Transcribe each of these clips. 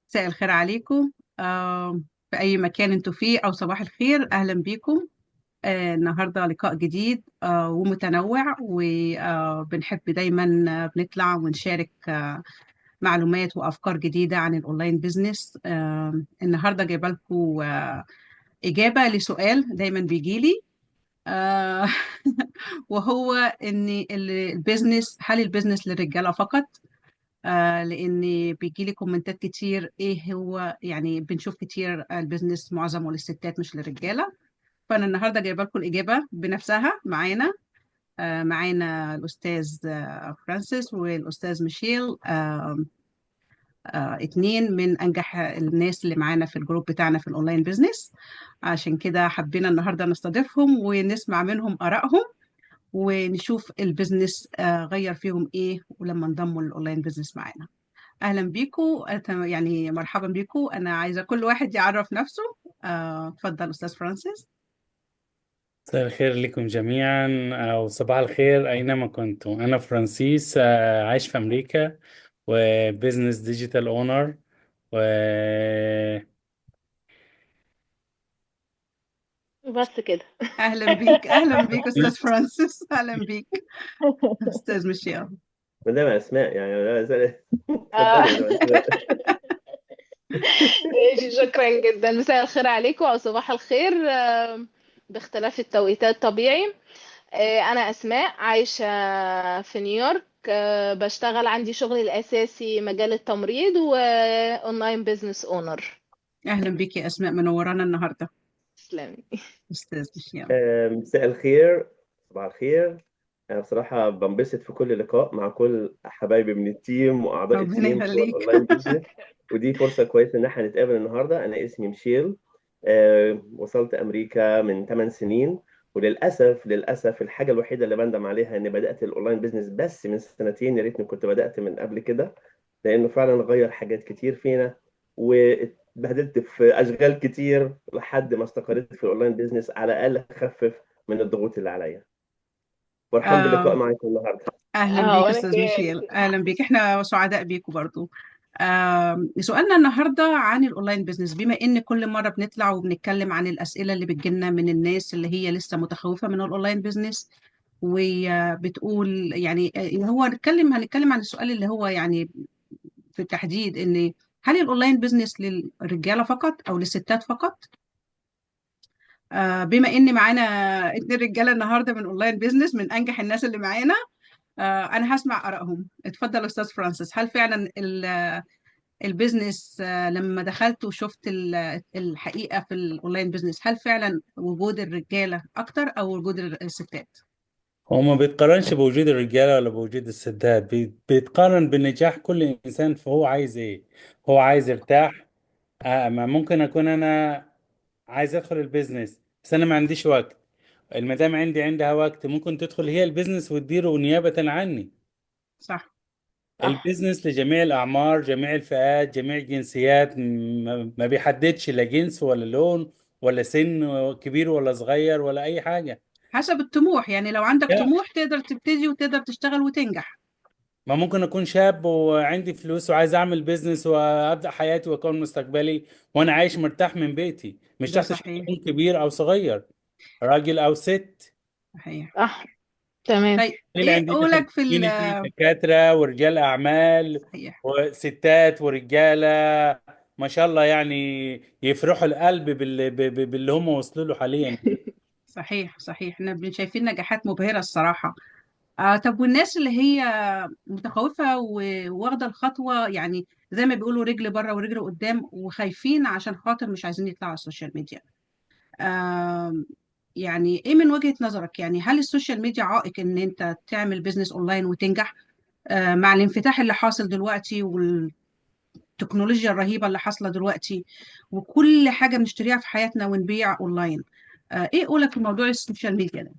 مساء الخير عليكم. في أي مكان انتوا فيه أو صباح الخير، أهلا بيكم. النهاردة لقاء جديد ومتنوع، وبنحب دايما بنطلع ونشارك معلومات وأفكار جديدة عن الأونلاين بيزنس. النهاردة جايبة لكم إجابة لسؤال دايما بيجيلي. آه، وهو إن البيزنس، هل البيزنس للرجالة فقط؟ لان بيجي لي كومنتات كتير، ايه هو يعني بنشوف كتير البيزنس معظمه للستات مش للرجاله. فانا النهارده جايبه لكم الاجابه بنفسها معانا. معانا الاستاذ فرانسيس والاستاذ ميشيل، اتنين من انجح الناس اللي معانا في الجروب بتاعنا في الاونلاين بيزنس. عشان كده حبينا النهارده نستضيفهم ونسمع منهم ارائهم، ونشوف البيزنس غير فيهم ايه ولما انضموا للاونلاين بيزنس معانا. اهلا بيكم. يعني مرحبا بيكم. انا عايزه كل واحد يعرف نفسه. اتفضل استاذ فرانسيس. مساء الخير لكم جميعا أو صباح الخير أينما كنتم. أنا فرانسيس، عايش في أمريكا وبزنس ديجيتال أونر و بس كده. اهلا بيك، اهلا بيك استاذ فرانسيس، اهلا بيك استاذ ميشيل. مدام اسماء يعني آه. اتفضلي مدام اسماء. ماشي، شكرا جدا. مساء الخير عليكم او صباح الخير، باختلاف التوقيتات طبيعي. انا اسماء عايشة في نيويورك. بشتغل، عندي شغلي الاساسي مجال التمريض واونلاين بيزنس اونر. اهلا بيك يا اسماء، منورانا النهارده. تسلمي. استاذ ميشيل. مساء الخير، صباح الخير. انا بصراحه بنبسط في كل لقاء مع كل حبايبي من التيم واعضاء ربنا التيم بتوع يخليك. الاونلاين بيزنس. ودي فرصه كويسه ان احنا نتقابل النهارده. انا اسمي ميشيل. وصلت امريكا من 8 سنين. وللاسف الحاجه الوحيده اللي بندم عليها اني بدات الاونلاين بيزنس بس من سنتين. يا ريتني كنت بدات من قبل كده، لانه فعلا غير حاجات كتير فينا. واتبهدلت في اشغال كتير لحد ما استقريت في الاونلاين بيزنس، على الاقل اخفف من الضغوط اللي عليا. فرحان باللقاء آه، معاكم النهارده. اهلا بيك وانا استاذ كمان. ميشيل، اهلا بيك. احنا سعداء بيكم برضو. سؤالنا النهارده عن الاونلاين بيزنس، بما ان كل مره بنطلع وبنتكلم عن الاسئله اللي بتجيلنا من الناس اللي هي لسه متخوفه من الاونلاين بيزنس، وبتقول يعني هو هنتكلم عن السؤال اللي هو يعني في التحديد، ان هل الاونلاين بيزنس للرجاله فقط او للستات فقط؟ بما ان معانا اتنين رجاله النهارده من اونلاين بيزنس من انجح الناس اللي معانا، انا هسمع ارائهم. اتفضل استاذ فرانسيس. هل فعلا البيزنس، لما دخلت وشفت الحقيقه في الاونلاين بيزنس، هل فعلا وجود الرجاله اكتر او وجود الستات؟ هو ما بيتقارنش بوجود الرجالة ولا بوجود الستات، بيتقارن بنجاح كل إنسان. فهو عايز إيه؟ هو عايز يرتاح. ما ممكن أكون أنا عايز أدخل البيزنس بس أنا ما عنديش وقت. المدام عندها وقت، ممكن تدخل هي البيزنس وتديره نيابة عني. صح. صح. البيزنس لجميع الأعمار، جميع الفئات، جميع الجنسيات، ما بيحددش لا جنس ولا لون ولا سن كبير ولا صغير ولا أي حاجة. حسب الطموح، يعني لو عندك لا، طموح تقدر تبتدي وتقدر تشتغل وتنجح. ما ممكن أكون شاب وعندي فلوس وعايز أعمل بيزنس وأبدأ حياتي وأكون مستقبلي وأنا عايش مرتاح من بيتي، مش ده تحت شرط صحيح. أكون كبير أو صغير، راجل أو ست. صحيح. صح. تمام. طيب اللي ايه عندنا في قولك في الكوميونتي دكاترة ورجال أعمال صحيح. وستات ورجالة، ما شاء الله، يعني يفرحوا القلب باللي هم وصلوا له حاليا. صحيح. صحيح، احنا شايفين نجاحات مبهرة الصراحة. طب والناس اللي هي متخوفة وواخدة الخطوة، يعني زي ما بيقولوا رجل بره ورجل قدام، وخايفين عشان خاطر مش عايزين يطلعوا على السوشيال ميديا. آه يعني ايه من وجهة نظرك؟ يعني هل السوشيال ميديا عائق ان انت تعمل بيزنس اونلاين وتنجح؟ مع الانفتاح اللي حاصل دلوقتي والتكنولوجيا الرهيبة اللي حاصلة دلوقتي، وكل حاجة بنشتريها في حياتنا ونبيع اونلاين، ايه قولك في موضوع السوشيال ميديا ده؟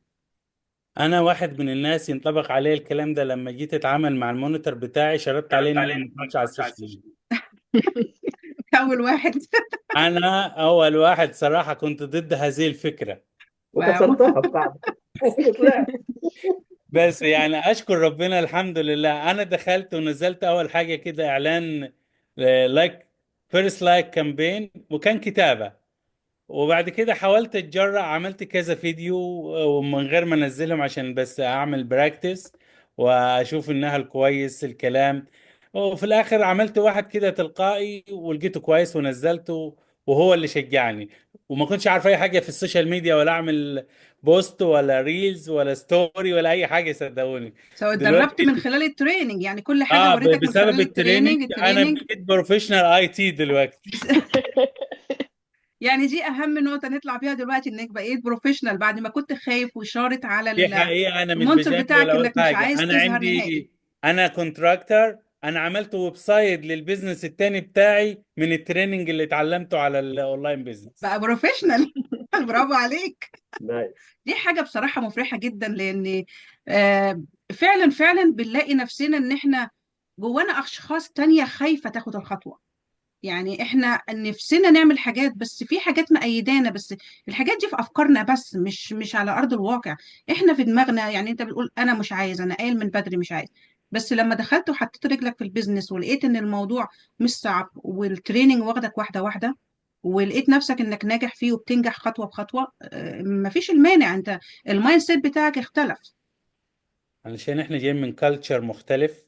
أنا واحد من الناس ينطبق عليه الكلام ده. لما جيت أتعامل مع المونيتور بتاعي شرطت عليه إن أنا ما أتفرجش على السوشيال ميديا. اول واحد. أنا أول واحد صراحة كنت ضد هذه الفكرة. واو. وكسرتها بصعب وطلعت. بس يعني أشكر ربنا، الحمد لله. أنا دخلت ونزلت أول حاجة كده إعلان لايك فيرست لايك كامبين، وكان كتابة. وبعد كده حاولت اتجرأ، عملت كذا فيديو ومن غير ما انزلهم عشان بس اعمل براكتس واشوف انها الكويس الكلام. وفي الاخر عملت واحد كده تلقائي ولقيته كويس ونزلته، وهو اللي شجعني. وما كنتش عارف اي حاجة في السوشيال ميديا، ولا اعمل بوست ولا ريلز ولا ستوري ولا اي حاجة، صدقوني. سواء اتدربت من دلوقتي خلال التريننج، يعني كل حاجة وريتك من بسبب خلال التريننج انا التريننج. بقيت بروفيشنال اي تي دلوقتي. يعني دي اهم نقطة نطلع بيها دلوقتي، انك بقيت بروفيشنال بعد ما كنت خايف وشارط على دي حقيقة، أنا مش المنتور بجامل ولا بتاعك أقول انك مش حاجة. عايز أنا تظهر نهائي. عندي، أنا كونتراكتر، أنا عملت ويب سايت للبيزنس التاني بتاعي من التريننج اللي اتعلمته على الأونلاين بيزنس. بقى بروفيشنال. برافو عليك. نايس. دي حاجة بصراحة مفرحة جدا، لان آه، فعلا فعلا بنلاقي نفسنا ان احنا جوانا اشخاص تانية خايفة تاخد الخطوة. يعني احنا نفسنا نعمل حاجات، بس في حاجات مأيدانا، بس الحاجات دي في افكارنا بس، مش على ارض الواقع. احنا في دماغنا، يعني انت بتقول انا مش عايز، انا قايل من بدري مش عايز. بس لما دخلت وحطيت رجلك في البيزنس ولقيت ان الموضوع مش صعب، والتريننج واخدك واحدة واحدة، ولقيت نفسك انك ناجح فيه وبتنجح خطوة بخطوة، مفيش المانع، انت المايند سيت بتاعك اختلف. علشان إحنا جايين من كالتشر مختلف،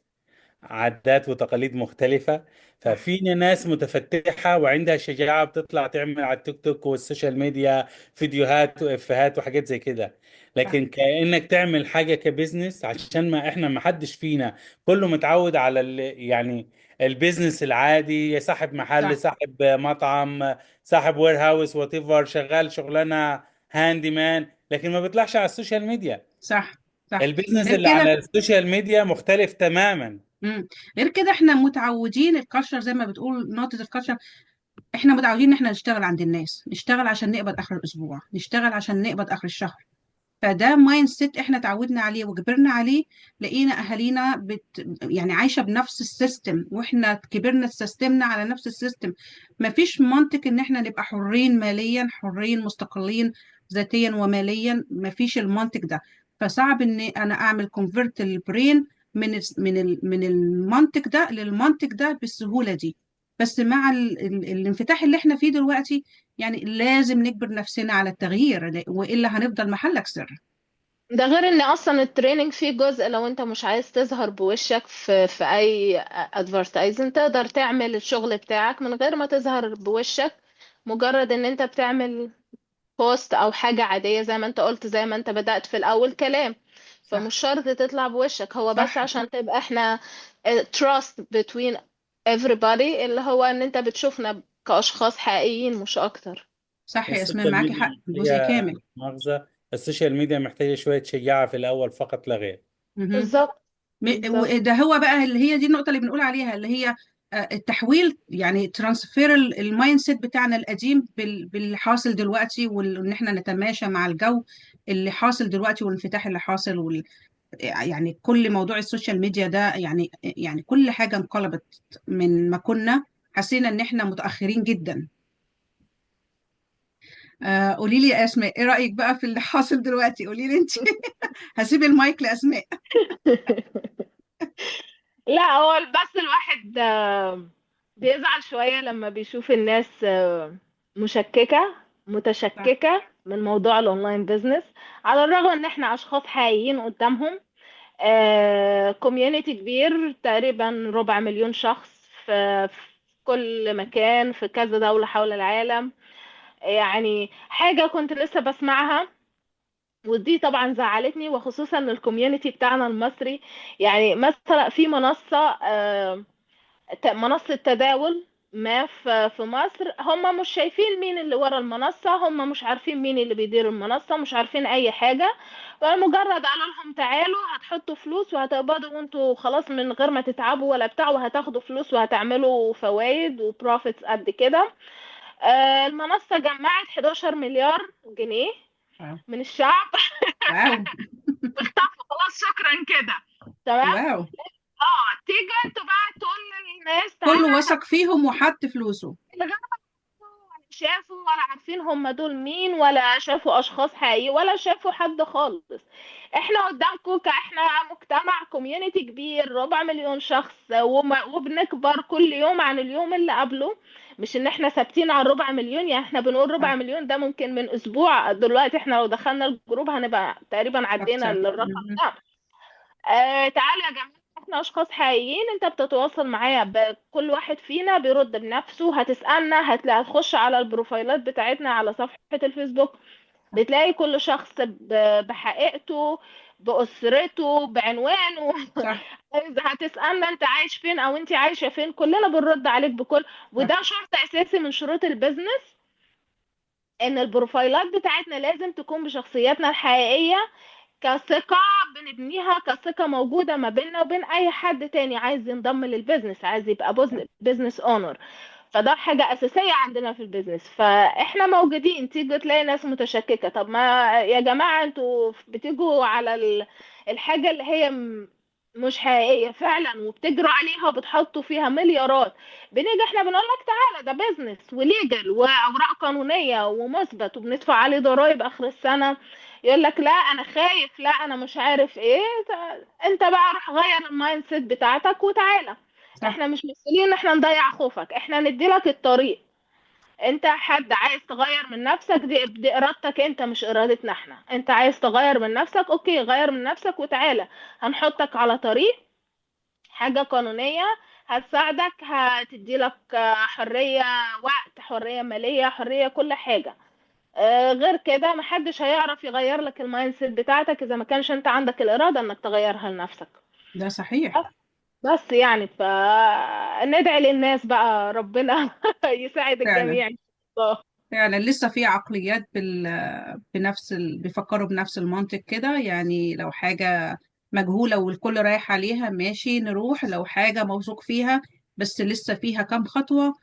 عادات وتقاليد مختلفة. صح. ففينا ناس متفتحة وعندها شجاعة بتطلع تعمل على التيك توك والسوشيال ميديا فيديوهات وإفيهات وحاجات زي كده. صح. لكن كأنك تعمل حاجة كبزنس، عشان ما إحنا ما حدش فينا كله متعود على يعني البيزنس العادي، صاحب محل، صح. صاحب مطعم، صاحب وير هاوس، وات ايفر، شغال شغلانة هاندي مان، لكن ما بيطلعش على السوشيال ميديا. صح. صح. البيزنس غير اللي على كده. السوشيال ميديا مختلف تماما. مم. غير كده احنا متعودين، الكالتشر زي ما بتقول نقطة الكالتشر، احنا متعودين ان احنا نشتغل عند الناس، نشتغل عشان نقبض اخر الاسبوع، نشتغل عشان نقبض اخر الشهر. فده مايند سيت احنا تعودنا عليه وكبرنا عليه. لقينا اهالينا يعني عايشة بنفس السيستم، واحنا كبرنا سيستمنا على نفس السيستم. مفيش منطق ان احنا نبقى حرين ماليا، حرين مستقلين ذاتيا وماليا، مفيش المنطق ده. فصعب ان انا اعمل كونفرت البرين من المنطق ده للمنطق ده بالسهولة دي. بس مع الانفتاح اللي احنا فيه دلوقتي، يعني لازم نجبر نفسنا على التغيير، والا هنفضل محلك سر. ده غير ان اصلا التريننج فيه جزء، لو انت مش عايز تظهر بوشك في اي ادفرتايزنج، تقدر تعمل الشغل بتاعك من غير ما تظهر بوشك. مجرد ان انت بتعمل بوست او حاجة عادية، زي ما انت قلت، زي ما انت بدأت في الاول كلام. صح. فمش شرط تطلع بوشك، هو بس صح. عشان تبقى احنا trust between everybody، اللي هو ان انت بتشوفنا كأشخاص حقيقيين مش اكتر. صح يا اسماء، السوشيال معاكي ميديا حق جزء محتاجة، كامل. مؤاخذة، السوشيال ميديا محتاجة شوية شجاعة في الأول فقط لا غير. مهم. بالظبط. بالظبط. وده هو بقى اللي هي دي النقطة اللي بنقول عليها، اللي هي التحويل، يعني ترانسفير المايند سيت بتاعنا القديم باللي حاصل دلوقتي، وان احنا نتماشى مع الجو اللي حاصل دلوقتي، والانفتاح اللي حاصل، يعني كل موضوع السوشيال ميديا ده، يعني كل حاجة انقلبت من ما كنا حسينا ان احنا متأخرين جدا. قولي لي يا اسماء، ايه رأيك بقى في اللي حاصل دلوقتي؟ قولي لي انت. هسيب المايك لأسماء. لا، هو بس الواحد بيزعل شوية لما بيشوف الناس مشككة صح. متشككة من موضوع الاونلاين بيزنس، على الرغم ان احنا اشخاص حقيقيين قدامهم. كوميونيتي كبير، تقريبا 250,000 شخص في كل مكان في كذا دولة حول العالم. يعني حاجة كنت لسه بسمعها، ودي طبعا زعلتني، وخصوصا الكوميونتي بتاعنا المصري. يعني مثلا في منصة تداول ما في مصر، هم مش شايفين مين اللي ورا المنصة، هم مش عارفين مين اللي بيدير المنصة، مش عارفين أي حاجة. فمجرد قالوا لهم تعالوا هتحطوا فلوس وهتقبضوا وانتوا خلاص من غير ما تتعبوا ولا بتاع، وهتاخدوا فلوس وهتعملوا فوائد وبروفيتس قد كده. المنصة جمعت 11 مليار جنيه واو. من الشعب. واو. واختفوا خلاص، شكرا كده. تمام. واو. تيجي انتوا بقى تقول للناس كله تعالى وثق فيهم وحط فلوسه. شافوا ولا عارفين هم دول مين، ولا شافوا اشخاص حقيقية، ولا شافوا حد خالص. احنا قدامكم احنا مجتمع كوميونيتي كبير 4 مليون شخص، وبنكبر كل يوم عن اليوم اللي قبله. مش ان احنا ثابتين على 4 مليون، يعني احنا بنقول صح. 4 مليون ده ممكن من اسبوع، دلوقتي احنا لو دخلنا الجروب هنبقى تقريبا عدينا أكتر. الرقم ده. تعالوا يا جماعة، احنا اشخاص حقيقيين، انت بتتواصل معايا، كل واحد فينا بيرد بنفسه. هتسألنا، هتخش على البروفايلات بتاعتنا على صفحة الفيسبوك، بتلاقي كل شخص بحقيقته، بأسرته، بعنوانه. صح. إذا هتسألنا انت عايش فين او انت عايشة فين، كلنا بنرد عليك بكل. صح. وده شرط اساسي من شروط البيزنس، ان البروفايلات بتاعتنا لازم تكون بشخصياتنا الحقيقية، كثقة بنبنيها، كثقة موجودة ما بيننا وبين أي حد تاني عايز ينضم للبيزنس، عايز يبقى بيزنس اونر. فده حاجة أساسية عندنا في البيزنس. فإحنا موجودين، تيجي تلاقي ناس متشككة، طب ما يا جماعة انتوا بتيجوا على الحاجة اللي هي مش حقيقية فعلا، وبتجروا عليها وبتحطوا فيها مليارات. بنيجي احنا بنقول لك تعالى ده بيزنس وليجل وأوراق قانونية ومثبت، وبندفع عليه ضرائب آخر السنة. يقول لك لا انا خايف، لا انا مش عارف ايه. انت بقى روح غير المايند سيت بتاعتك وتعالى. صح. احنا مش مسؤولين ان احنا نضيع خوفك، احنا نديلك الطريق. انت حد عايز تغير من نفسك، دي ارادتك انت مش ارادتنا احنا. انت عايز تغير من نفسك، اوكي غير من نفسك وتعالى. هنحطك على طريق حاجة قانونية هتساعدك، هتديلك حرية وقت، حرية مالية، حرية كل حاجة. غير كده محدش هيعرف يغير لك المايند سيت بتاعتك اذا ما كانش انت عندك الارادة انك تغيرها لنفسك. ده صحيح. بس يعني ندعي للناس بقى ربنا يساعد فعلا. الجميع ان شاء الله. فعلا لسه في عقليات بيفكروا بنفس المنطق كده، يعني لو حاجة مجهولة والكل رايح عليها ماشي نروح، لو حاجة موثوق فيها بس لسه فيها كام خطوة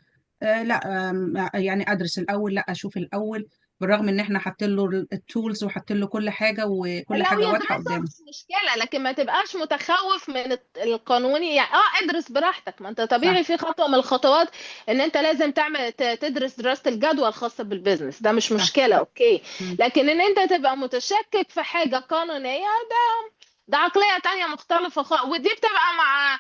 لا يعني أدرس الأول، لا أشوف الأول، بالرغم إن إحنا حاطين له التولز وحاطين له كل حاجة وكل لو حاجة واضحة يدرسها قدامه. مش مشكلة، لكن ما تبقاش متخوف من القانوني. يعني ادرس براحتك، ما انت صح. طبيعي في خطوة من الخطوات ان انت لازم تعمل تدرس دراسة الجدوى الخاصة بالبيزنس، ده مش صح. مشكلة اوكي. مم. لكن ان انت تبقى متشكك في حاجة قانونية، ده عقلية تانية مختلفة ودي بتبقى مع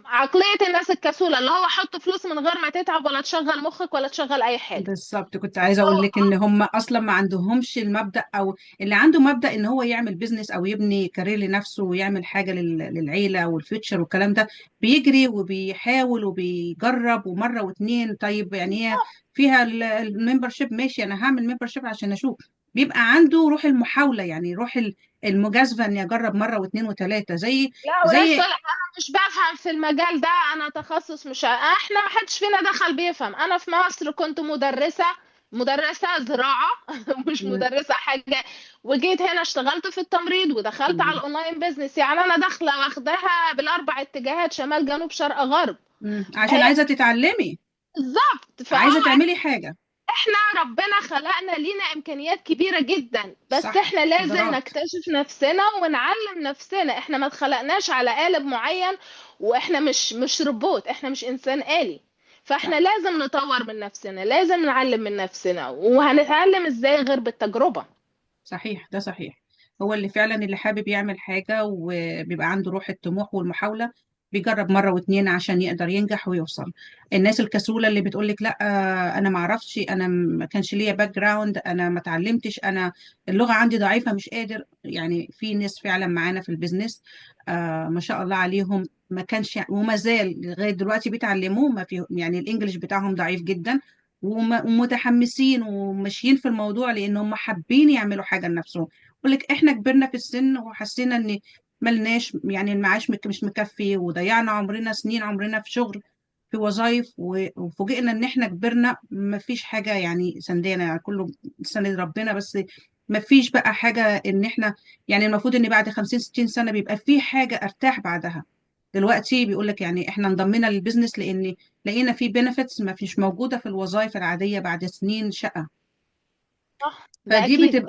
عقلية الناس الكسولة، اللي هو حط فلوس من غير ما تتعب ولا تشغل مخك ولا تشغل أي حاجة. بالظبط، كنت عايزه اقول لك ان هم اصلا ما عندهمش المبدأ، او اللي عنده مبدأ ان هو يعمل بيزنس او يبني كارير لنفسه ويعمل حاجه للعيله والفيوتشر والكلام ده، بيجري وبيحاول وبيجرب ومره واتنين. طيب يعني هي فيها الممبرشيب ماشي، انا هعمل ممبرشيب عشان اشوف. بيبقى عنده روح المحاوله، يعني روح المجازفه، اني اجرب مره واثنين وثلاثه زي لا وناس زي تقول انا مش بفهم في المجال ده، انا تخصص مش احنا ما حدش فينا دخل بيفهم. انا في مصر كنت مدرسة زراعة مش مدرسة حاجة، وجيت هنا اشتغلت في التمريض ودخلت على الاونلاين بيزنس. يعني انا داخلة واخداها بالاربع اتجاهات، شمال جنوب شرق غرب. عشان هي عايزه تتعلمي، بالظبط. عايزه تعملي حاجه. احنا ربنا خلقنا لينا امكانيات كبيرة جدا، بس صح. احنا لازم قدرات. نكتشف نفسنا ونعلم نفسنا. احنا ما اتخلقناش على قالب معين، واحنا مش روبوت، احنا مش انسان آلي. فاحنا صح. لازم نطور من نفسنا، لازم نعلم من نفسنا. وهنتعلم ازاي غير بالتجربة؟ صحيح، ده صحيح. هو اللي فعلا اللي حابب يعمل حاجة وبيبقى عنده روح الطموح والمحاولة، بيجرب مرة واتنين عشان يقدر ينجح ويوصل. الناس الكسولة اللي بتقولك لا أنا ما أعرفش، أنا ما كانش ليا باك جراوند، أنا ما اتعلمتش، أنا اللغة عندي ضعيفة مش قادر. يعني في ناس فعلا معانا في البيزنس ما شاء الله عليهم، ما كانش وما زال لغاية دلوقتي بيتعلموا، ما في يعني الإنجليش بتاعهم ضعيف جدا، ومتحمسين وماشيين في الموضوع لان هم حابين يعملوا حاجه لنفسهم. يقول لك احنا كبرنا في السن وحسينا ان ملناش، يعني المعاش مش مكفي، وضيعنا عمرنا سنين عمرنا في شغل في وظائف، وفوجئنا ان احنا كبرنا ما فيش حاجه يعني سندنا، يعني كله سند ربنا بس. ما فيش بقى حاجه ان احنا، يعني المفروض ان بعد 50 60 سنه بيبقى في حاجه ارتاح بعدها. دلوقتي بيقول لك يعني احنا انضمينا للبيزنس لان لقينا في بنفيتس ما فيش موجودة في الوظائف العادية بعد سنين شقة. صح، ده اكيد.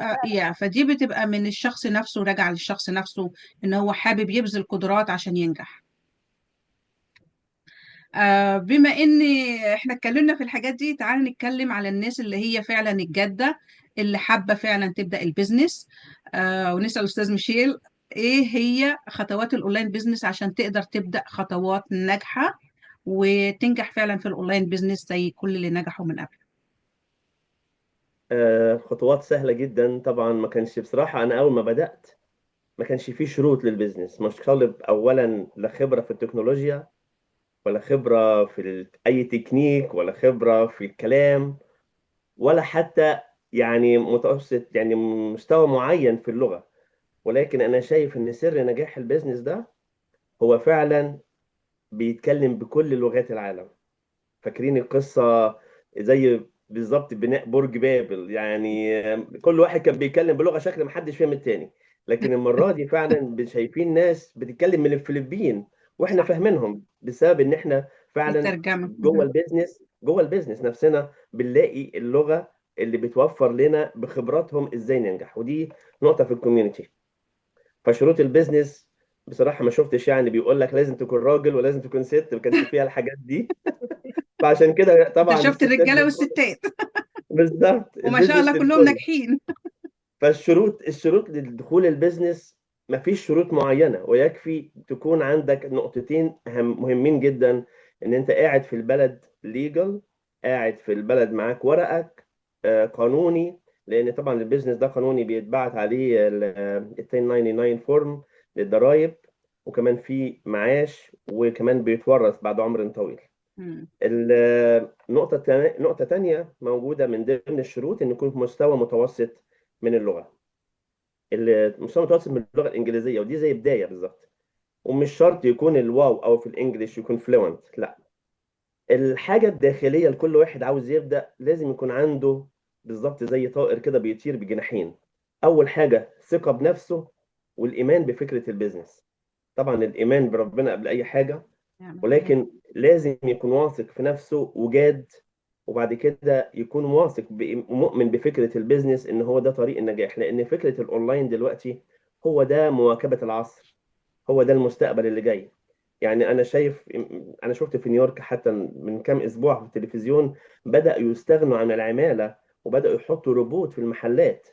فدي بتبقى من الشخص نفسه، راجع للشخص نفسه ان هو حابب يبذل قدرات عشان ينجح. بما ان احنا اتكلمنا في الحاجات دي، تعالى نتكلم على الناس اللي هي فعلا الجادة، اللي حابة فعلا تبدأ البيزنس. ونسأل أستاذ ميشيل ايه هي خطوات الاونلاين بيزنس عشان تقدر تبدأ خطوات ناجحة وتنجح فعلا في الاونلاين بيزنس زي كل اللي نجحوا من قبل. خطوات سهلة جدا طبعا. ما كانش بصراحة، أنا أول ما بدأت ما كانش فيه شروط للبيزنس. مش طالب أولا لا خبرة في التكنولوجيا، ولا خبرة في أي تكنيك، ولا خبرة في الكلام، ولا حتى يعني متوسط، يعني مستوى معين في اللغة. ولكن أنا شايف إن سر نجاح البيزنس ده هو فعلا بيتكلم بكل لغات العالم. فاكرين القصة زي بالظبط بناء برج بابل؟ يعني كل واحد كان بيتكلم بلغة شكل محدش فاهم التاني. لكن المرة دي فعلا شايفين ناس بتتكلم من الفلبين واحنا صح. فاهمينهم، بسبب ان احنا فعلا الترجمة. جوه البيزنس نفسنا بنلاقي اللغة اللي بتوفر لنا بخبراتهم ازاي ننجح. ودي نقطة في الكوميونتي. فشروط البيزنس بصراحة ما شفتش يعني بيقول لك لازم تكون راجل ولازم تكون ست، ما كانش فيها الحاجات دي. فعشان كده انت طبعا شفت الستات الرجالة بيدخلوا. والستات بالظبط، وما شاء الله البيزنس كلهم للكل. ناجحين. فالشروط لدخول البيزنس ما فيش شروط معينة، ويكفي تكون عندك نقطتين مهمين جدا: ان انت قاعد في البلد ليجل، قاعد في البلد معاك ورقك قانوني. لان طبعا البيزنس ده قانوني، بيتبعت عليه ال 1099 فورم للضرائب، وكمان في معاش، وكمان بيتورث بعد عمر طويل. مم. نقطة تانية موجودة من ضمن الشروط: إن يكون في مستوى متوسط من اللغة. المستوى المتوسط من اللغة الإنجليزية، ودي زي بداية بالظبط. ومش شرط يكون الواو أو في الإنجليش يكون فلوينت، لا. الحاجة الداخلية لكل واحد عاوز يبدأ لازم يكون عنده بالظبط زي طائر كده بيطير بجناحين. أول حاجة ثقة بنفسه، والإيمان بفكرة البيزنس. طبعا الإيمان بربنا قبل أي حاجة، نعم بالله. ولكن لازم يكون واثق في نفسه وجاد. وبعد كده يكون واثق ومؤمن بفكرة البيزنس ان هو ده طريق النجاح. لان فكرة الاونلاين دلوقتي هو ده مواكبة العصر، هو ده المستقبل اللي جاي. يعني انا شفت في نيويورك حتى من كام اسبوع في التلفزيون بدأوا يستغنوا عن العمالة، وبدأوا يحطوا روبوت في المحلات،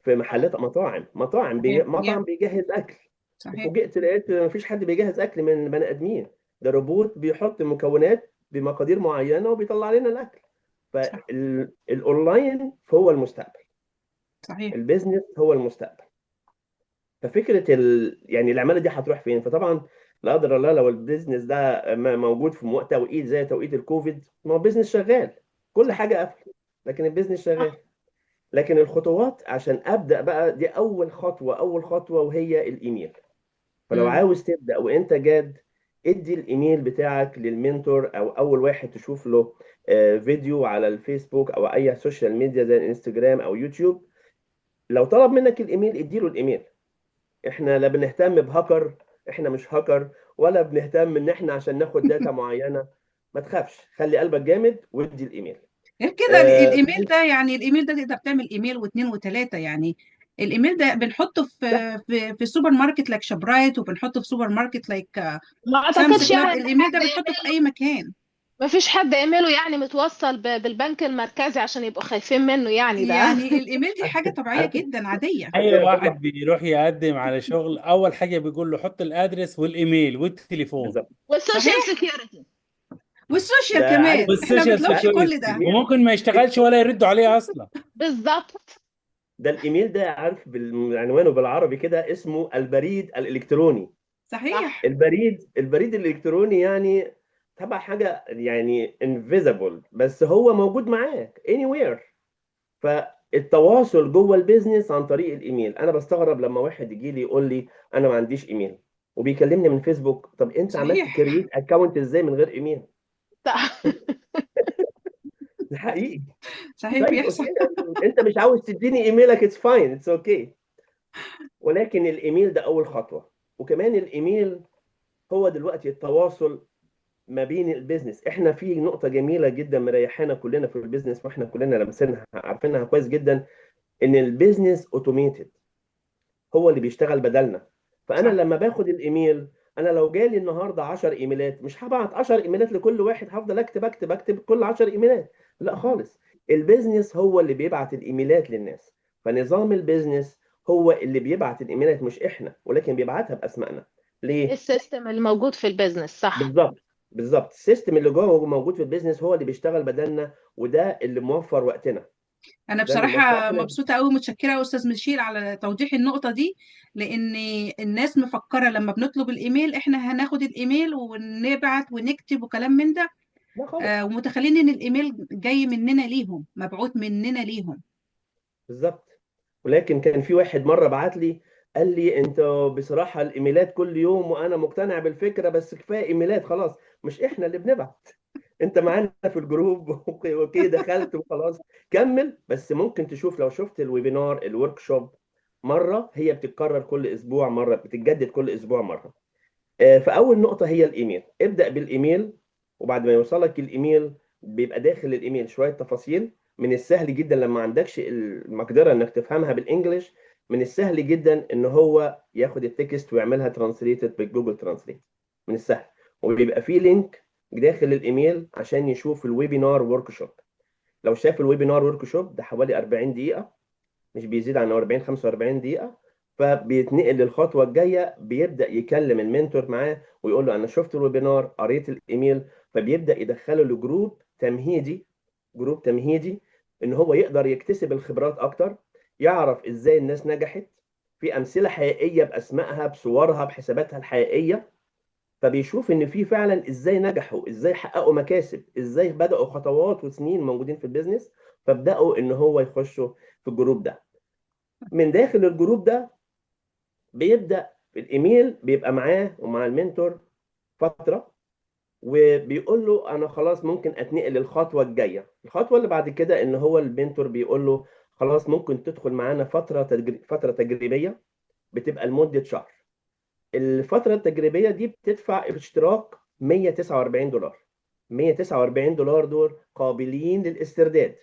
في محلات صحيح. مطعم بيجهز اكل. صحيح. وفوجئت لقيت مفيش حد بيجهز اكل من بني ادمين، ده روبوت بيحط مكونات بمقادير معينه وبيطلع لنا الاكل. صح. فالاونلاين هو المستقبل، صحيح. البيزنس هو المستقبل. ففكره يعني العماله دي هتروح فين؟ فطبعا لا قدر الله لو البيزنس ده موجود في توقيت زي توقيت الكوفيد، ما هو البيزنس شغال، كل صح. حاجه قفلت لكن البيزنس شغال. صح. لكن الخطوات عشان ابدا بقى، دي اول خطوه وهي الايميل. فلو مم. عاوز تبدأ وانت جاد، ادي الايميل بتاعك للمنتور او اول واحد تشوف له فيديو على الفيسبوك او اي سوشيال ميديا زي الانستجرام او يوتيوب. لو طلب منك الايميل اديله الايميل. احنا لا بنهتم بهاكر، احنا مش هاكر، ولا بنهتم ان احنا عشان ناخد داتا معينة. ما تخافش، خلي قلبك جامد وادي الايميل. غير كده آه، الايميل ده، يعني الايميل ده تقدر تعمل ايميل واثنين وثلاثه. يعني الايميل ده بنحطه في السوبر ماركت لايك شبرايت، وبنحطه في سوبر ماركت لايك ما سامس اعتقدش كلاب. يعني ان الايميل ده حد بنحطه في اي مكان. ما فيش حد ايميله يعني متوصل بالبنك المركزي عشان يبقوا خايفين منه يعني ده. يعني الايميل دي حاجه طبيعيه عارف جدا عاديه. اي عندنا واحد بيروح يقدم على شغل اول حاجه بيقول له حط الادرس والايميل والتليفون بالظبط. والسوشيال صحيح. سيكيورتي. والسوشيال ده عارف، كمان احنا ما والسوشيال انت بنطلبش عارف كل سيكيورتي، ده. الايميل، وممكن ما يشتغلش ولا يردوا عليه اصلا. بالظبط. ده الايميل ده عارف بالعنوانه بالعربي كده اسمه البريد الالكتروني. صحيح. صح. البريد الالكتروني يعني تبع حاجه يعني انفيزبل، بس هو موجود معاك anywhere. فالتواصل جوه البيزنس عن طريق الايميل. انا بستغرب لما واحد يجي لي يقول لي انا ما عنديش ايميل وبيكلمني من فيسبوك. طب انت عملت صحيح. كرييت اكونت ازاي من غير ايميل؟ صح. ده حقيقي. صحيح طيب اوكي، بيحصل. انت مش عاوز تديني ايميلك، اتس فاين، اتس اوكي. ولكن الايميل ده اول خطوه. وكمان الايميل هو دلوقتي التواصل ما بين البيزنس. احنا في نقطة جميلة جدا مريحانا كلنا في البيزنس، واحنا كلنا لامسينها عارفينها كويس جدا: ان البيزنس اوتوميتد، هو اللي بيشتغل بدلنا. فانا صح. لما باخد الايميل انا لو جالي النهارده 10 ايميلات مش هبعت 10 ايميلات لكل واحد، هفضل اكتب كل 10 ايميلات. لا خالص. البيزنس هو اللي بيبعت الايميلات للناس. فنظام البيزنس هو اللي بيبعت الايميلات مش احنا، ولكن بيبعتها باسمائنا. ليه؟ السيستم الموجود في البيزنس، صح. بالظبط. بالظبط، السيستم اللي جوه موجود في البيزنس هو اللي بيشتغل بدلنا، وده اللي موفر وقتنا. أنا ده اللي موفر بصراحة وقتنا. مبسوطة أوي، متشكرة يا أستاذ ميشيل على توضيح النقطة دي، لأن الناس مفكرة لما بنطلب الإيميل إحنا هناخد الإيميل ونبعت ونكتب وكلام من ده. لا خالص. ومتخيلين إن الإيميل جاي مننا ليهم، مبعوث مننا ليهم. بالظبط. ولكن كان في واحد مره بعت لي قال لي انت بصراحه الايميلات كل يوم، وانا مقتنع بالفكره، بس كفايه ايميلات خلاص. مش احنا اللي بنبعت، انت معانا في الجروب اوكي دخلت وخلاص. كمل. بس ممكن تشوف، لو شفت الويبينار الورك شوب مره، هي بتتكرر كل اسبوع مره، بتتجدد كل اسبوع مره. فاول نقطه هي الايميل. ابدا بالايميل، وبعد ما يوصلك الايميل بيبقى داخل الايميل شويه تفاصيل. من السهل جدا لما عندكش المقدره انك تفهمها بالانجلش، من السهل جدا ان هو ياخد التكست ويعملها ترانسليتد بالجوجل ترانسليت. من السهل. وبيبقى فيه لينك داخل الايميل عشان يشوف الويبينار ورك شوب. لو شاف الويبينار ورك شوب ده حوالي 40 دقيقه، مش بيزيد عن 40 45 دقيقة. فبيتنقل للخطوة الجاية، بيبدأ يكلم المنتور معاه ويقول له أنا شفت الويبينار، قريت الإيميل. فبيبدأ يدخله لجروب تمهيدي. جروب تمهيدي إن هو يقدر يكتسب الخبرات أكتر، يعرف إزاي الناس نجحت، في أمثلة حقيقية بأسمائها بصورها بحساباتها الحقيقية. فبيشوف إن في فعلا إزاي نجحوا، إزاي حققوا مكاسب، إزاي بدأوا خطوات وسنين موجودين في البيزنس. فبدأوا إن هو يخشوا في الجروب ده. من داخل الجروب ده بيبدأ في الإيميل، بيبقى معاه ومع المنتور فترة، وبيقول له أنا خلاص ممكن أتنقل للخطوة الجاية. الخطوة اللي بعد كده إن هو المنتور بيقول له خلاص ممكن تدخل معانا فترة تجريبية، بتبقى لمدة شهر. الفترة التجريبية دي بتدفع اشتراك $149. $149 دول قابلين للاسترداد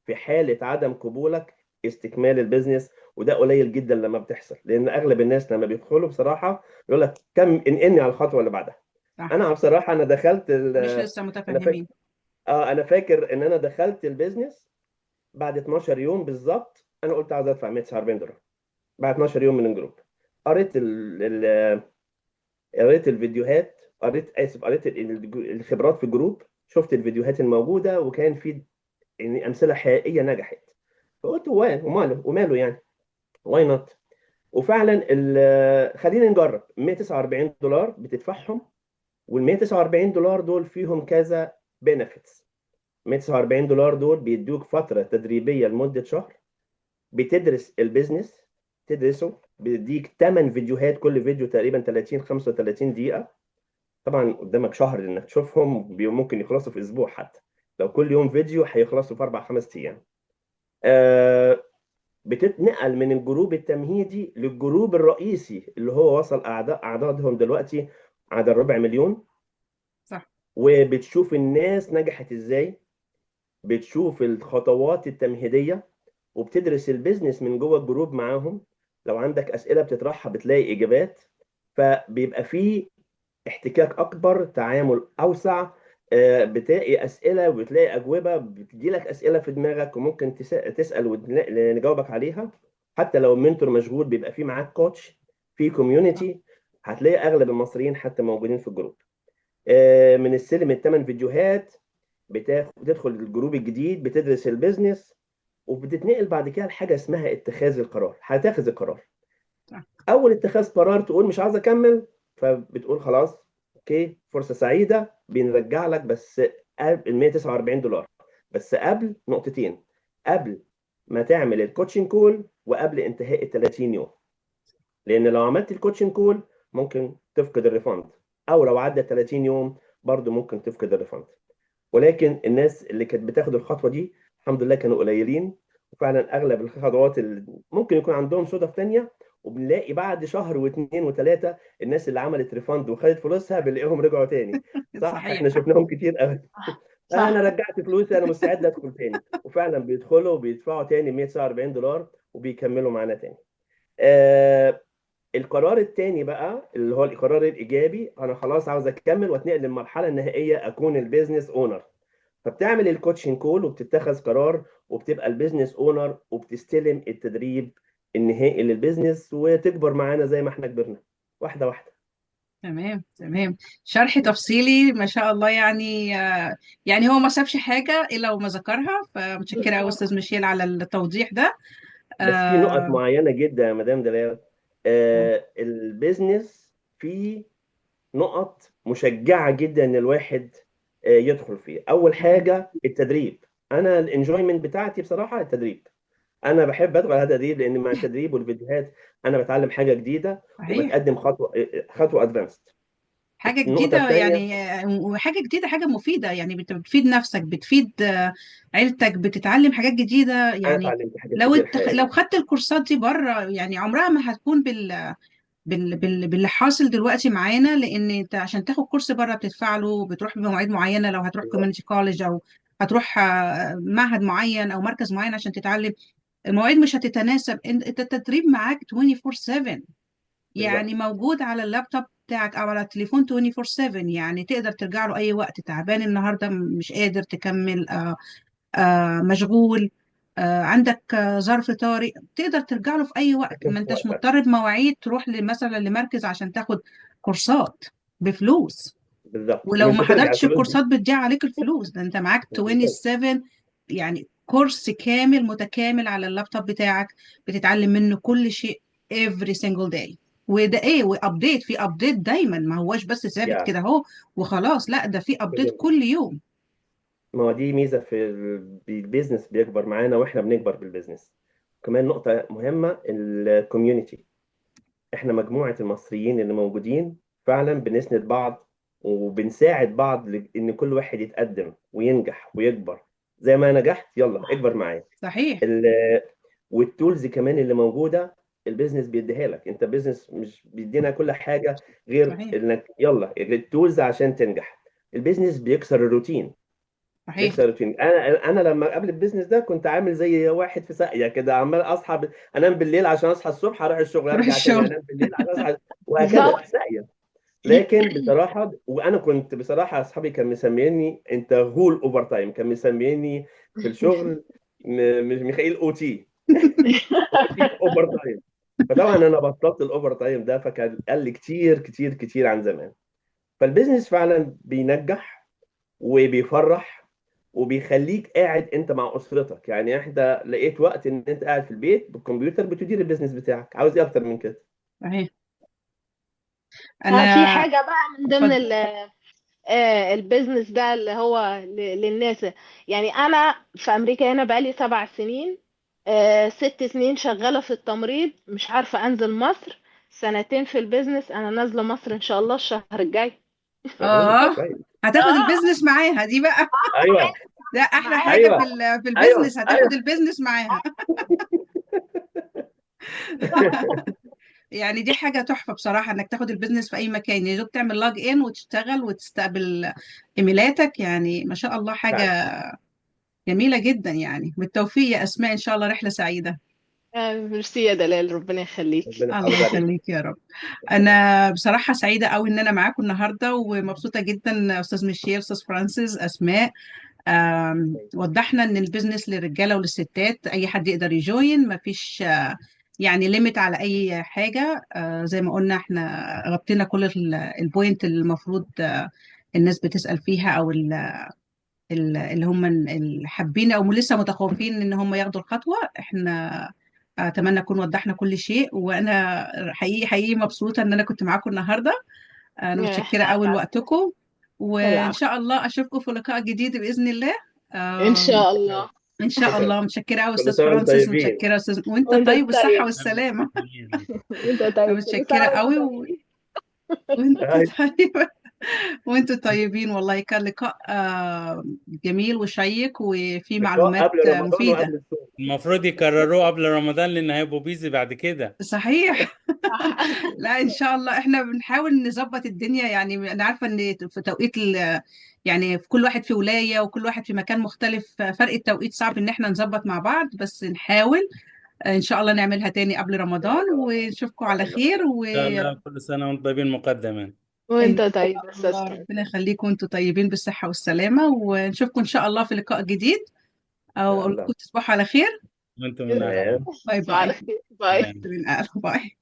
في حالة عدم قبولك استكمال البيزنس. وده قليل جدا لما بتحصل، لأن أغلب الناس لما بيدخلوا بصراحة يقول لك كم انقلني على الخطوة اللي بعدها. صح. أنا بصراحة أنا دخلت مش لسه أنا فاكر متفهمين. أنا فاكر إن أنا دخلت البيزنس بعد 12 يوم بالظبط. أنا قلت عايز أدفع $149 بعد 12 يوم من الجروب. قريت قريت الفيديوهات، قريت الخبرات في الجروب، شفت الفيديوهات الموجوده، وكان في يعني امثله حقيقيه نجحت. فقلت هو وماله وماله يعني، واي نوت. وفعلا خلينا نجرب. $149 بتدفعهم، وال $149 دول فيهم كذا بينفيتس. $149 دول بيدوك فتره تدريبيه لمده شهر، بتدرس البيزنس، تدرسه، بيديك 8 فيديوهات، كل فيديو تقريبا 30 35 دقيقه. طبعا قدامك شهر انك تشوفهم، ممكن يخلصوا في اسبوع حتى. لو كل يوم فيديو هيخلصوا في 4 5 ايام. آه بتتنقل من الجروب التمهيدي للجروب الرئيسي اللي هو وصل اعدادهم دلوقتي عدد 250,000. صح. وبتشوف الناس نجحت ازاي، بتشوف الخطوات التمهيدية، وبتدرس البيزنس من جوه الجروب معاهم. لو عندك أسئلة بتطرحها بتلاقي إجابات. فبيبقى فيه احتكاك اكبر، تعامل اوسع. بتلاقي اسئله وبتلاقي اجوبه، بتجي لك اسئله في دماغك وممكن تسال ونجاوبك عليها. حتى لو المنتور مشغول بيبقى في معاك كوتش في صح. كوميونتي. هتلاقي اغلب المصريين حتى موجودين في الجروب. من السلم الثمان فيديوهات بتدخل الجروب الجديد، بتدرس البيزنس، وبتتنقل بعد كده لحاجه اسمها اتخاذ القرار. هتاخذ القرار. صح. اول اتخاذ قرار تقول مش عايز اكمل، فبتقول خلاص اوكي فرصه سعيده، بنرجع لك بس ال $149. بس قبل نقطتين: قبل ما تعمل الكوتشنج كول، وقبل انتهاء ال 30 يوم. لان لو عملت الكوتشنج كول ممكن تفقد الريفاند، او لو عدى 30 يوم برضو ممكن تفقد الريفاند. ولكن الناس اللي كانت بتاخد الخطوه دي الحمد لله كانوا قليلين. وفعلا اغلب الخطوات اللي ممكن يكون عندهم صدف تانية، وبنلاقي بعد شهر واثنين وثلاثه الناس اللي عملت ريفاند وخدت فلوسها بنلاقيهم رجعوا تاني. صح، صحيح. احنا شفناهم كتير قوي. انا صح. رجعت فلوسي، انا مستعد ادخل تاني. وفعلا بيدخلوا وبيدفعوا تاني $149 وبيكملوا معانا تاني. آه القرار التاني بقى اللي هو القرار الايجابي، انا خلاص عاوز اكمل واتنقل للمرحله النهائيه اكون البيزنس اونر. فبتعمل الكوتشنج كول وبتتخذ قرار وبتبقى البيزنس اونر وبتستلم التدريب النهائي للبيزنس وتكبر معانا زي ما احنا كبرنا واحده واحده. تمام تمام. شرح تفصيلي ما شاء الله، يعني يعني هو ما سابش حاجة إلا وما ذكرها، فمتشكرة أوي أستاذ ميشيل على التوضيح ده. بس في نقط آه، معينه جدا يا مدام دلال. البيزنس فيه نقط مشجعة جدا ان الواحد يدخل فيه. اول حاجة التدريب. انا الانجويمنت بتاعتي بصراحة التدريب. انا بحب ادخل على التدريب لان مع التدريب والفيديوهات انا بتعلم حاجة جديدة صحيح. وبتقدم خطوة ادفانسد. حاجة النقطة جديدة الثانية يعني، وحاجة جديدة، حاجة مفيدة يعني، بتفيد نفسك، بتفيد عيلتك، بتتعلم حاجات جديدة انا يعني. اتعلمت حاجات كتير لو حقيقية. خدت الكورسات دي بره، يعني عمرها ما هتكون باللي حاصل دلوقتي معانا، لان انت عشان تاخد كورس بره بتدفع له، بتروح بمواعيد معينة، لو هتروح بالظبط. كوميونتي كوليج او هتروح معهد معين او مركز معين عشان تتعلم. المواعيد مش هتتناسب، انت التدريب معاك 24/7، يعني بالظبط. موجود على اللابتوب بتاعك او على التليفون 24/7، يعني تقدر ترجع له اي وقت. تعبان النهارده مش قادر تكمل، مشغول، عندك ظرف طارئ، تقدر ترجع له في اي وقت. لكن ما في انتش وقتك. مضطر بمواعيد تروح مثلا لمركز عشان تاخد كورسات بفلوس، بالظبط، ولو ومش ما بترجع حضرتش الفلوس دي. الكورسات بتضيع عليك الفلوس. ده انت معاك مش بترجع. 27، يعني كورس كامل متكامل على اللابتوب بتاعك، بتتعلم منه كل شيء every single day. وده ايه، وابديت في ابديت دايما، ما هوش بس ثابت يا كده اهو وخلاص، لا ده في ابديت كل يوم. ما هو دي ميزة في البيزنس بيكبر معانا واحنا بنكبر بالبيزنس. كمان نقطة مهمة الكوميونتي. احنا مجموعة المصريين اللي موجودين فعلا بنسند بعض وبنساعد بعض ان كل واحد يتقدم وينجح ويكبر. زي ما نجحت يلا اكبر معايا. صحيح. ال- والتولز كمان اللي موجودة البيزنس بيديها لك. انت بيزنس مش بيدينا كل حاجة غير صحيح. انك يلا التولز عشان تنجح. البيزنس بيكسر الروتين. صحيح. بيكسر روتين. انا لما قبل البيزنس ده كنت عامل زي واحد في ساقيه كده، عمال اصحى انام بالليل عشان اصحى الصبح اروح الشغل، تروح ارجع تاني الشغل. انام بالليل عشان اصحى، وهكذا بالظبط. في ساقيه. لكن بصراحه، وانا كنت بصراحه اصحابي كانوا مسميني انت غول اوفر تايم، كانوا مسميني في الشغل مش ميخائيل او تي. او تي اوفر تايم. فطبعا انا بطلت الاوفر تايم ده، فكان قل كتير كتير كتير عن زمان. فالبيزنس فعلا بينجح وبيفرح وبيخليك قاعد انت مع اسرتك. يعني انت لقيت وقت ان انت قاعد في البيت بالكمبيوتر بتدير البيزنس بتاعك. عاوز ايه اكتر من كده؟ صحيح. في انا حاجة بقى من ضمن اتفضل. البيزنس ده اللي هو للناس. يعني أنا في أمريكا هنا بقالي 7 سنين، 6 سنين شغالة في التمريض، مش عارفة أنزل مصر. سنتين في البيزنس، أنا نازلة مصر إن شاء الله الشهر الجاي. اه، كويس. هتاخد اه. البيزنس معاها دي بقى. ايوه. ده احلى معايا. حاجة ايوه. في ايوه. البيزنس، هتاخد ايوه. البيزنس معاها. يعني دي حاجة تحفة بصراحة، انك تاخد البيزنس في اي مكان، يا دوب تعمل لاج ان وتشتغل وتستقبل ايميلاتك، يعني ما شاء الله فعلا. حاجة جميلة جدا. يعني بالتوفيق يا اسماء، ان شاء الله رحلة سعيدة. ميرسي يا دلال، ربنا يخليك. ربنا الله يحافظ عليك. يخليك يا رب. انا بصراحة سعيدة قوي ان انا معاكم النهاردة، ومبسوطة جدا استاذ ميشيل، استاذ فرانسيس، اسماء. وضحنا ان البيزنس للرجاله وللستات، اي حد يقدر يجوين، مفيش يعني ليميت على اي حاجه. زي ما قلنا احنا غطينا كل البوينت اللي المفروض الناس بتسال فيها، او اللي هم اللي حابين او لسه متخوفين ان هم ياخدوا الخطوه. احنا اتمنى اكون وضحنا كل شيء، وانا حقيقي حقيقي مبسوطه ان انا كنت معاكم النهارده. انا متشكره احنا قوي اسعد. لوقتكم، وان العفو. شاء الله اشوفكم في لقاء جديد باذن الله. ان آم، شاء الله. ان شاء الله. متشكره قوي كل استاذ سنه وانتم فرانسيس، طيبين. متشكره استاذ، وانت وانت طيب والصحه طيب. والسلامه. وانت طيب، كل سنة متشكره وانت قوي طيب. وانت هاي. طيب. وانتوا طيبين والله. كان لقاء جميل وشيق وفي لقاء معلومات قبل رمضان مفيده. وقبل الصوم. المفروض يكرروه قبل رمضان لان هيبقوا بيزي بعد كده. صحيح. صح. لا ان شاء الله احنا بنحاول نظبط الدنيا، يعني انا عارفه ان في توقيت يعني في كل واحد في ولايه وكل واحد في مكان مختلف، فرق التوقيت صعب ان احنا نظبط مع بعض، بس نحاول إن شاء الله نعملها تاني قبل رمضان، ونشوفكم على خير. إن شاء الله كل سنة وأنتم طيبين مقدما. وانت إن طيب شاء يا استاذ الله كريم. ربنا يخليكم وانتم طيبين بالصحة والسلامة، ونشوفكم إن شاء الله في لقاء جديد، إن أو شاء أقول الله. لكم تصبحوا على خير. وأنتم من أهل. تمام. باي تصبح على باي. خير، باي. سلام. باي.